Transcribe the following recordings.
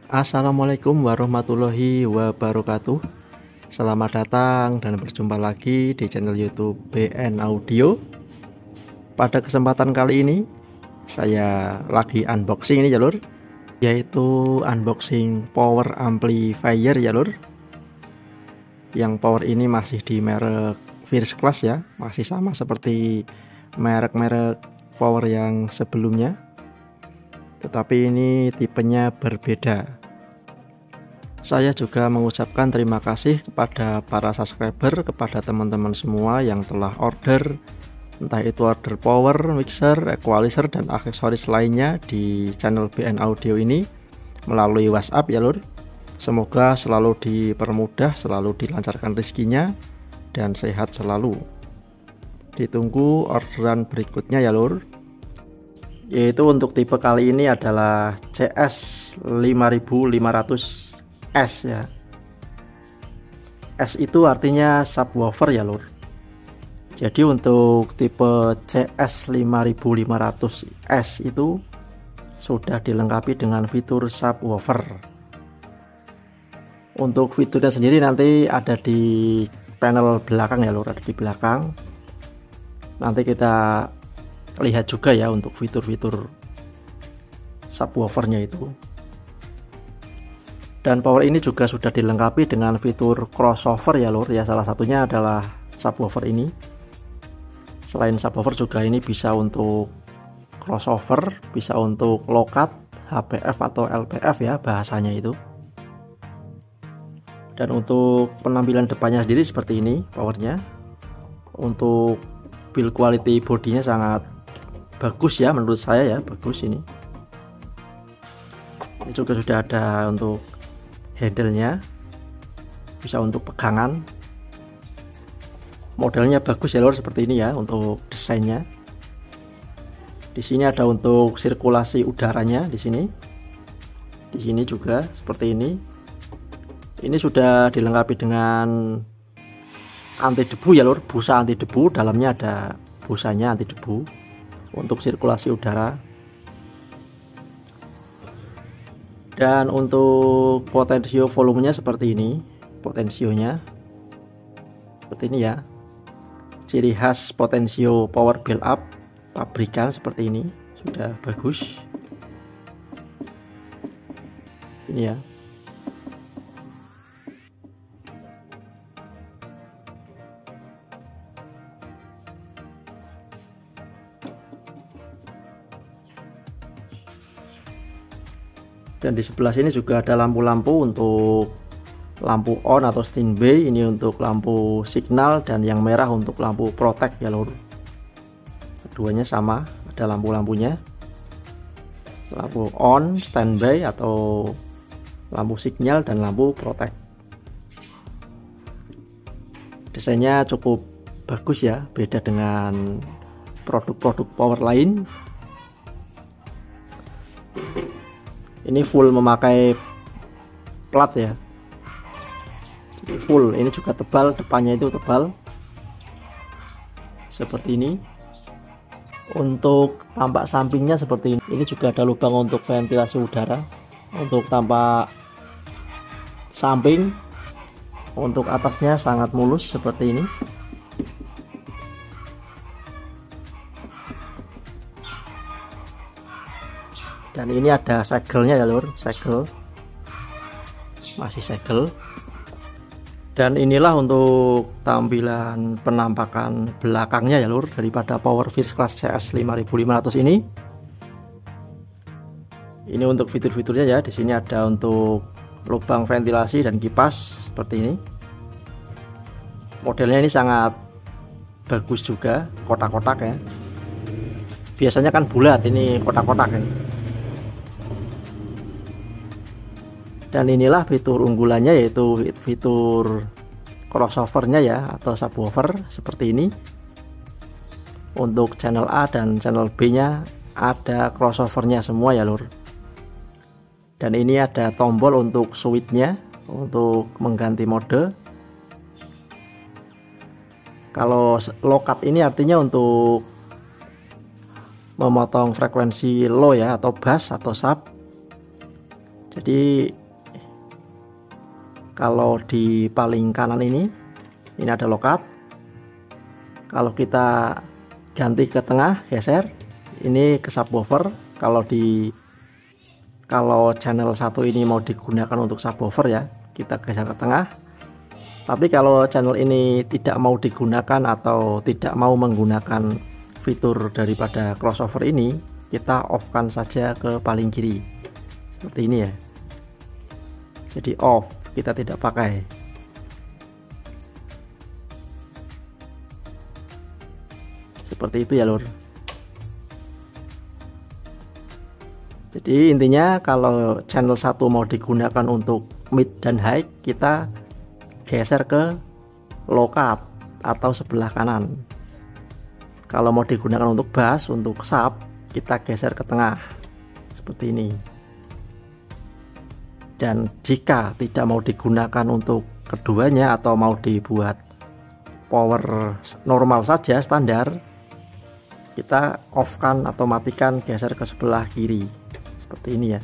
Assalamualaikum warahmatullahi wabarakatuh. Selamat datang dan berjumpa lagi di channel YouTube BN Audio. Pada kesempatan kali ini saya lagi unboxing ini ya lur, yaitu unboxing power amplifier ya lur. Yang power ini masih di merek First Class ya, masih sama seperti merek-merek power yang sebelumnya, tetapi ini tipenya berbeda. Saya juga mengucapkan terima kasih kepada para subscriber, kepada teman-teman semua yang telah order, entah itu order power, mixer, equalizer, dan aksesoris lainnya di channel BN Audio ini melalui WhatsApp ya lur. Semoga selalu dipermudah, selalu dilancarkan rezekinya, dan sehat selalu. Ditunggu orderan berikutnya ya lur. Yaitu untuk tipe kali ini adalah CS 5500 S ya. S itu artinya subwoofer ya lur. Jadi untuk tipe CS 5500 S itu sudah dilengkapi dengan fitur subwoofer. Untuk fiturnya sendiri nanti ada di panel belakang ya lur, ada di belakang. Nanti kita lihat juga ya untuk fitur-fitur subwoofernya itu. Dan power ini juga sudah dilengkapi dengan fitur crossover ya lur ya, salah satunya adalah subwoofer ini. Selain subwoofer juga ini bisa untuk crossover, bisa untuk low cut, HPF atau LPF ya bahasanya itu. Dan untuk penampilan depannya sendiri seperti ini powernya. Untuk build quality bodinya sangat bagus ya, menurut saya ya, bagus ini. Ini juga sudah ada untuk handle-nya, bisa untuk pegangan. Modelnya bagus ya lor, seperti ini ya untuk desainnya. Di sini ada untuk sirkulasi udaranya di sini. Di sini juga seperti ini. Ini sudah dilengkapi dengan anti debu ya lor, busa anti debu, dalamnya ada busanya anti debu untuk sirkulasi udara. Dan untuk potensio volumenya seperti ini, potensionya seperti ini ya, ciri khas potensio power build up pabrikan seperti ini, sudah bagus ini ya. Dan di sebelah sini juga ada lampu-lampu untuk lampu on atau standby, ini untuk lampu signal, dan yang merah untuk lampu protect ya lor. Keduanya sama, ada lampu-lampunya, lampu on, standby atau lampu signal, dan lampu protect. Desainnya cukup bagus ya, beda dengan produk-produk power lain. Ini full memakai plat ya, jadi full. Ini juga tebal, depannya itu tebal seperti ini. Untuk tampak sampingnya seperti ini. Ini juga ada lubang untuk ventilasi udara. Untuk tampak samping, untuk atasnya sangat mulus seperti ini. Dan ini ada segelnya ya lur, segel, masih segel. Dan inilah untuk tampilan penampakan belakangnya ya lur daripada power First Class CS 5500 ini. Ini untuk fitur-fiturnya ya, di sini ada untuk lubang ventilasi dan kipas seperti ini. Modelnya ini sangat bagus juga, kotak-kotak ya. Biasanya kan bulat, ini kotak-kotak ya. Dan inilah fitur unggulannya, yaitu fitur crossovernya ya atau subwoofer seperti ini. Untuk channel A dan channel B nya ada crossovernya semua ya lur. Dan ini ada tombol untuk switchnya untuk mengganti mode. Kalau low cut ini artinya untuk memotong frekuensi low ya, atau bass atau sub. Jadi kalau di paling kanan ini ada lokat. Kalau kita ganti ke tengah, geser, ini ke subwoofer. Kalau channel 1 ini mau digunakan untuk subwoofer ya, kita geser ke tengah. Tapi kalau channel ini tidak mau digunakan atau tidak mau menggunakan fitur daripada crossover ini, kita off kan saja ke paling kiri seperti ini ya. Jadi off, kita tidak pakai. Seperti itu ya lur. Jadi intinya kalau channel 1 mau digunakan untuk mid dan high, kita geser ke low cut atau sebelah kanan. Kalau mau digunakan untuk bass, untuk sub, kita geser ke tengah seperti ini. Dan jika tidak mau digunakan untuk keduanya atau mau dibuat power normal saja, standar, kita off kan atau matikan, geser ke sebelah kiri seperti ini ya.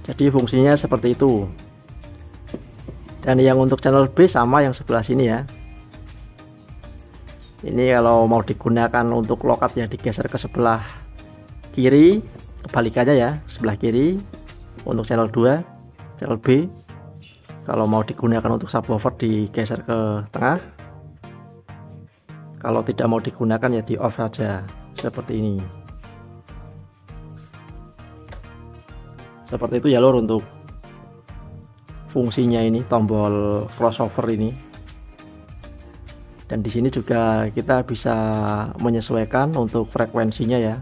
Jadi fungsinya seperti itu. Dan yang untuk channel B sama yang sebelah sini ya. Ini kalau mau digunakan untuk lokat ya, digeser ke sebelah kiri, kebalikannya ya, sebelah kiri untuk channel 2, channel B. Kalau mau digunakan untuk subwoofer digeser ke tengah. Kalau tidak mau digunakan ya di off saja seperti ini. Seperti itu ya lur untuk fungsinya ini, tombol crossover ini. Dan di sini juga kita bisa menyesuaikan untuk frekuensinya ya.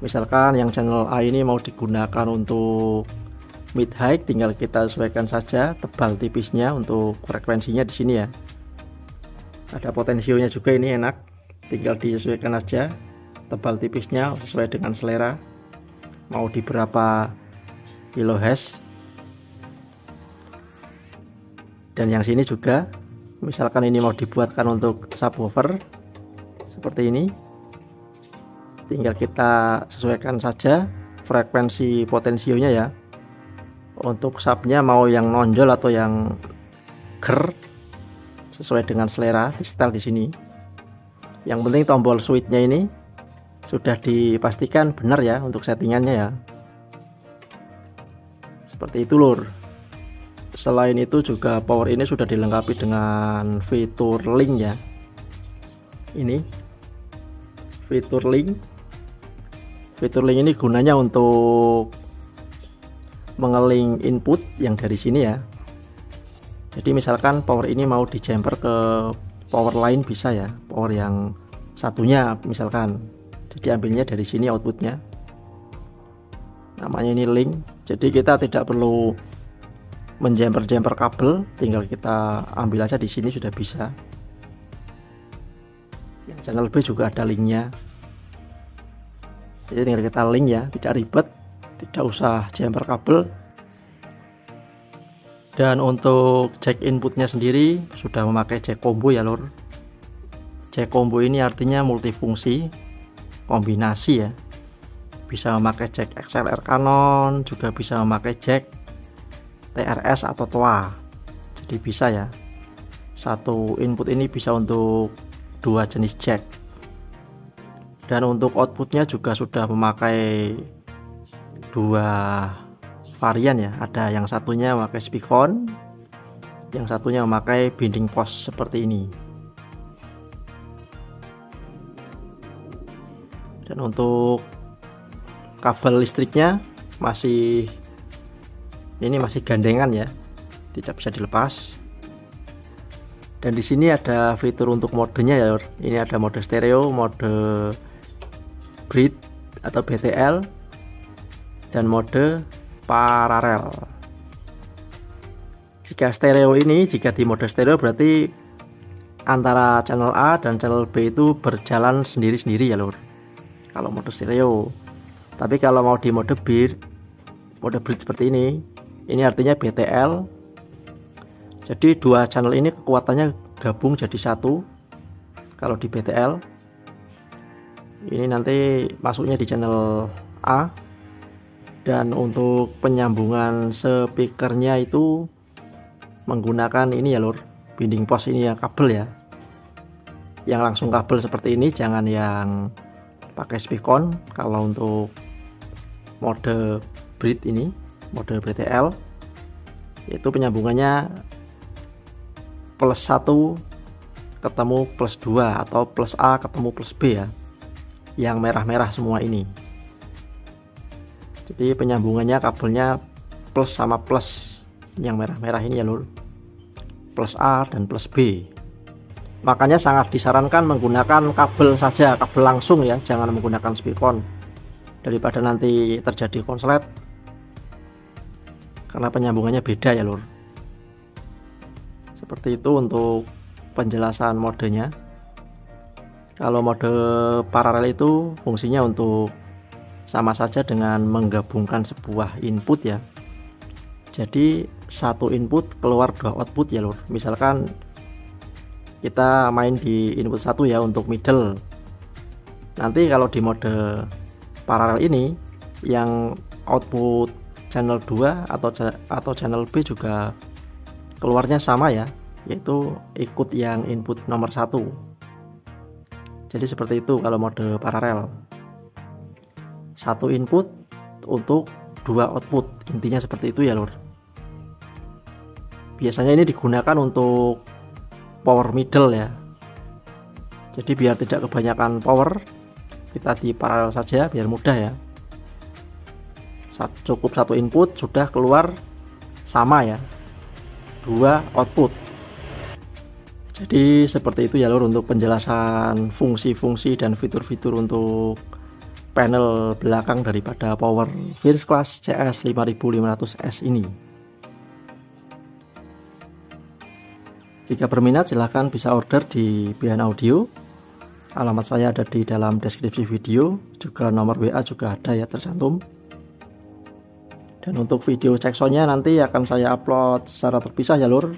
Misalkan yang channel A ini mau digunakan untuk mid high, tinggal kita sesuaikan saja tebal tipisnya untuk frekuensinya di sini ya. Ada potensionya juga, ini enak, tinggal disesuaikan aja tebal tipisnya sesuai dengan selera. Mau di berapa kilohertz. Dan yang sini juga, misalkan ini mau dibuatkan untuk subwoofer seperti ini, tinggal kita sesuaikan saja frekuensi potensionya ya. Untuk subnya mau yang nonjol atau yang ger, sesuai dengan selera, di setel di sini. Yang penting tombol switchnya ini sudah dipastikan benar ya untuk settingannya ya. Seperti itu lur. Selain itu juga power ini sudah dilengkapi dengan fitur link ya. Ini fitur link. Fitur link ini gunanya untuk mengeling input yang dari sini ya. Jadi misalkan power ini mau di jumper ke power lain bisa ya, power yang satunya misalkan. Jadi ambilnya dari sini outputnya. Namanya ini link. Jadi kita tidak perlu menjumper kabel, tinggal kita ambil aja di sini sudah bisa. Yang channel B juga ada linknya. Jadi tinggal kita link ya, tidak ribet, tidak usah jumper kabel. Dan untuk jack inputnya sendiri sudah memakai jack combo ya lor. Jack combo ini artinya multifungsi, kombinasi ya. Bisa memakai jack XLR Canon, juga bisa memakai jack TRS atau TOA. Jadi bisa ya, satu input ini bisa untuk dua jenis jack. Dan untuk outputnya juga sudah memakai dua varian ya. Ada yang satunya memakai speakon, yang satunya memakai binding post seperti ini. Dan untuk kabel listriknya masih gandengan ya, tidak bisa dilepas. Dan di sini ada fitur untuk modenya ya. Ini ada mode stereo, mode bridge atau BTL, dan mode paralel. Jika di mode stereo berarti antara channel A dan channel B itu berjalan sendiri-sendiri ya lur, kalau mode stereo. Tapi kalau mau di mode bridge seperti ini artinya BTL. Jadi dua channel ini kekuatannya gabung jadi satu. Kalau di BTL ini nanti masuknya di channel A, Dan untuk penyambungan speakernya itu menggunakan ini ya lur, binding pos ini ya, kabel ya, yang langsung kabel seperti ini, jangan yang pakai speakon. Kalau untuk mode Brit ini, mode BTL, itu penyambungannya +1 ketemu +2 atau +A ketemu +B ya, yang merah-merah semua ini. Jadi penyambungannya kabelnya plus sama plus yang merah-merah ini ya lur, +A dan +B. Makanya sangat disarankan menggunakan kabel saja, kabel langsung ya, jangan menggunakan speakon, daripada nanti terjadi konslet karena penyambungannya beda ya lur. Seperti itu untuk penjelasan modenya. Kalau mode paralel itu fungsinya untuk sama saja dengan menggabungkan sebuah input ya. Jadi satu input keluar dua output ya lur. Misalkan kita main di input 1 ya untuk middle. Nanti kalau di mode paralel ini yang output channel 2 atau channel B juga keluarnya sama ya, yaitu ikut yang input nomor 1. Jadi seperti itu kalau mode paralel. Satu input untuk dua output, intinya seperti itu ya lur. Biasanya ini digunakan untuk power middle ya. Jadi biar tidak kebanyakan power, kita di paralel saja biar mudah ya. Cukup satu input sudah keluar sama ya, dua output. Jadi seperti itu ya lur untuk penjelasan fungsi-fungsi dan fitur-fitur untuk panel belakang daripada Power First Class CS 5500S ini. Jika berminat silahkan bisa order di BN Audio. Alamat saya ada di dalam deskripsi video, juga nomor WA juga ada ya tercantum. Dan untuk video cek soundnya nanti akan saya upload secara terpisah ya lur.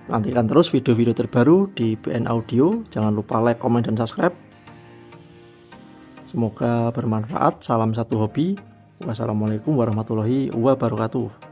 Nantikan terus video-video terbaru di BN Audio. Jangan lupa like, komen, dan subscribe. Semoga bermanfaat. Salam satu hobi. Wassalamualaikum warahmatullahi wabarakatuh.